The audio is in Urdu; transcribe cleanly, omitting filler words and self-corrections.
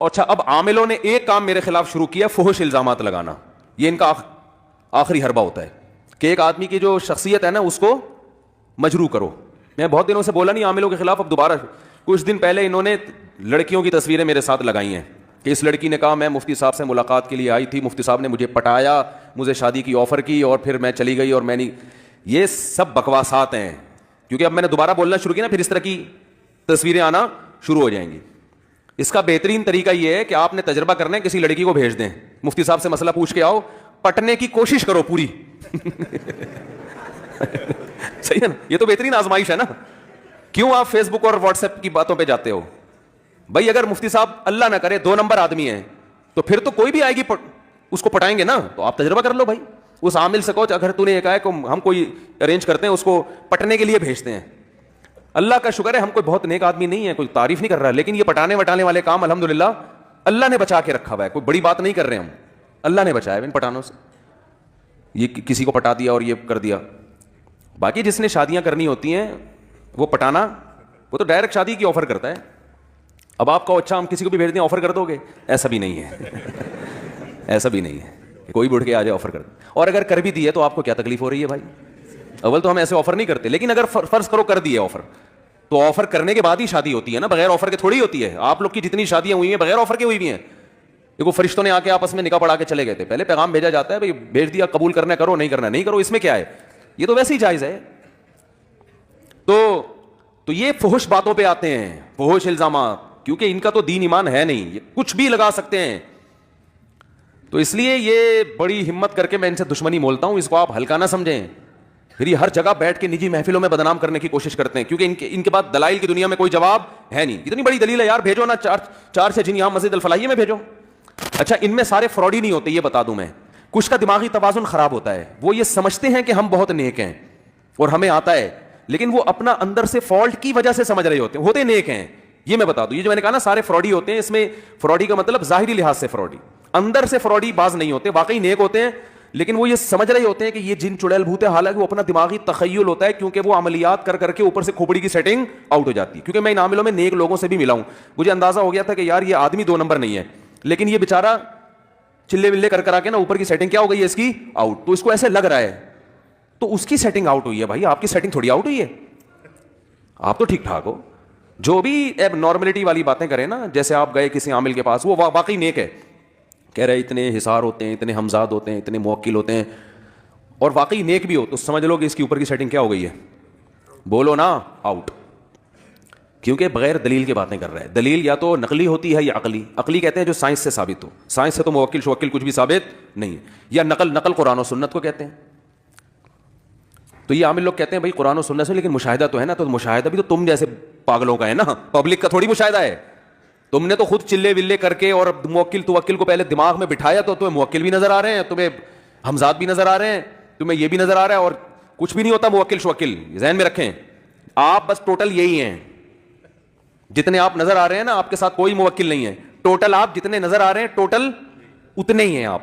اچھا اب عاملوں نے ایک کام میرے خلاف شروع کیا، فحش الزامات لگانا. یہ ان کا آخری حربہ ہوتا ہے کہ ایک آدمی کی جو شخصیت ہے نا اس کو مجروح کرو. میں بہت دنوں سے بولا نہیں عاملوں کے خلاف، اب دوبارہ کچھ دن پہلے انہوں نے لڑکیوں کی تصویریں میرے ساتھ لگائی ہیں کہ اس لڑکی نے کہا میں مفتی صاحب سے ملاقات کے لیے آئی تھی، مفتی صاحب نے مجھے پٹایا، مجھے شادی کی آفر کی اور پھر میں چلی گئی اور میں نہیں. یہ سب بکواسات ہیں، کیونکہ اب میں نے دوبارہ بولنا شروع کیا نا پھر اس طرح کی تصویریں آنا شروع ہو جائیں گی. اس کا بہترین طریقہ یہ ہے کہ آپ نے تجربہ کرنا ہے، کسی لڑکی کو بھیج دیں، مفتی صاحب سے مسئلہ پوچھ کے آؤ، پٹنے کی کوشش کرو پوری. صحیح ہے نا؟ یہ تو بہترین آزمائش ہے نا. کیوں آپ فیس بک اور واٹس ایپ کی باتوں پہ جاتے ہو؟ بھائی اگر مفتی صاحب اللہ نہ کرے 2 نمبر آدمی ہیں تو پھر تو کوئی بھی آئے گی اس کو پٹائیں گے نا. تو آپ تجربہ کر لو بھائی، اس عامل سے کہو اگر تو نے یہ کہا ہے کہ ہم کوئی ارینج کرتے ہیں اس کو پٹنے کے لیے بھیجتے ہیں. اللہ کا شکر ہے ہم کوئی بہت نیک آدمی نہیں ہے، کوئی تعریف نہیں کر رہا، لیکن یہ پٹانے وٹانے والے کام الحمدللہ اللہ نے بچا کے رکھا ہوا ہے. کوئی بڑی بات نہیں کر رہے ہم، اللہ نے بچایا ان پٹانوں سے. یہ کسی کو پٹا دیا اور یہ کر دیا. باقی جس نے شادیاں کرنی ہوتی ہیں وہ پٹانا، وہ تو ڈائریکٹ شادی کی آفر کرتا ہے. اب آپ کو اچھا ہم کسی کو بھی بھیج دیں آفر کر دو گے؟ ایسا بھی نہیں ہے. ایسا بھی نہیں ہے کوئی بڑھ کے آ جائے آفر کر دیں. اور اگر کر بھی دیے تو آپ کو کیا تکلیف ہو رہی ہے بھائی؟ اول تو ہم ایسے آفر نہیں کرتے، لیکن اگر فرض کرو کر دیے آفر، تو آفر کرنے کے بعد ہی شادی ہوتی ہے نا، بغیر آفر کے تھوڑی ہوتی ہے. آپ لوگ کی جتنی شادیاں ہوئی ہیں بغیر آفر کے ہوئی بھی ہیں. دیکھو فرشتوں نے آ کے آپس میں نکاح پڑھا کے چلے گئے تھے، پہلے پیغام بھیجا جاتا ہے بھائی بھیج دیا، قبول کرنا کرو، نہیں کرنا نہیں کرو، اس میں کیا ہے؟ یہ تو ویسے ہی جائز ہے. تو یہ فحش باتوں پہ آتے ہیں، فحش الزامات، کیونکہ ان کا تو دین ایمان ہے نہیں، یہ کچھ بھی لگا سکتے ہیں. تو اس لیے یہ بڑی ہمت کر کے میں ان سے دشمنی مولتا ہوں، اس کو آپ ہلکا نہ سمجھیں. پھر یہ ہر جگہ بیٹھ کے نجی محفلوں میں بدنام کرنے کی کوشش کرتے ہیں، کیونکہ ان کے بعد دلائل کی دنیا میں کوئی جواب ہے نہیں. اتنی بڑی دلیل ہے یار، بھیجو نا، چار سے جن یہاں مسجد الفلاحیہ میں بھیجو. اچھا ان میں سارے فراڈی نہیں ہوتے، یہ بتا دوں میں. کچھ کا دماغی توازن خراب ہوتا ہے، وہ یہ سمجھتے ہیں کہ ہم بہت نیک ہیں اور ہمیں آتا ہے، لیکن وہ اپنا اندر سے فالٹ کی وجہ سے سمجھ رہے ہوتے نیک ہیں. یہ میں بتا دوں، یہ جو میں نے کہا نا سارے فراڈی ہوتے ہیں، اس میں فراڈی کا مطلب ظاہری لحاظ سے فراڈی، اندر سے فراڈی باز نہیں ہوتے، واقعی نیک ہوتے ہیں، لیکن وہ یہ سمجھ رہے ہوتے ہیں کہ یہ جن چڑیل بھوت ہے، حالانکہ وہ اپنا دماغی تخیل ہوتا ہے، کیونکہ وہ عملیات کر کر کے اوپر سے کھوپڑی کی سیٹنگ آؤٹ ہو جاتی ہے. کیونکہ میں ان عاملوں میں نیک لوگوں سے بھی ملا ہوں، مجھے اندازہ ہو گیا تھا کہ یار یہ آدمی 2 نمبر نہیں ہے، لیکن یہ بیچارہ چلے ولے کر آ کے نا اوپر کی سیٹنگ کیا ہو گئی ہے اس کی آؤٹ. تو اس کو ایسے لگ رہا ہے تو اس کی سیٹنگ آؤٹ ہوئی ہے. بھائی آپ کی سیٹنگ تھوڑی آؤٹ ہوئی ہے، آپ تو ٹھیک ٹھاک ہو. جو بھی ایب نارملٹی والی باتیں کریں نا، جیسے آپ گئے کسی عامل کے پاس، وہ واقعی نیک ہے، کہہ رہے اتنے حصار ہوتے ہیں، اتنے حمزاد ہوتے ہیں، اتنے موکل ہوتے ہیں، اور واقعی نیک بھی ہو، تو سمجھ لو کہ اس کی اوپر کی سیٹنگ کیا ہو گئی ہے، بولو نا آؤٹ. کیونکہ بغیر دلیل کی باتیں کر رہا ہے. دلیل یا تو نقلی ہوتی ہے یا عقلی. عقلی کہتے ہیں جو سائنس سے ثابت ہو، سائنس سے تو موکل شوکل کچھ بھی ثابت نہیں ہے. یا نقل قرآن و سنت کو کہتے ہیں. تو یہ عامل لوگ کہتے ہیں بھائی قرآن و سنت سے، لیکن مشاہدہ تو ہے نا. تو مشاہدہ بھی تو تم جیسے پاگلوں کا ہے نا، پبلک کا تھوڑی مشاہدہ ہے. تم نے تو خود چلے ولے کر کے اور موکل توکل کو پہلے دماغ میں بٹھایا، تو تمہیں موکل بھی نظر آ رہے ہیں، تمہیں حمزات بھی نظر آ رہے ہیں، تمہیں یہ بھی نظر آ رہا ہے، اور کچھ بھی نہیں ہوتا موکل شوکل. ذہن میں رکھیں آپ بس ٹوٹل یہی ہیں. جتنے آپ نظر آ رہے ہیں نا، آپ کے ساتھ کوئی موکل نہیں ہے. ٹوٹل آپ جتنے نظر آ رہے ہیں ٹوٹل اتنے ہی ہیں آپ.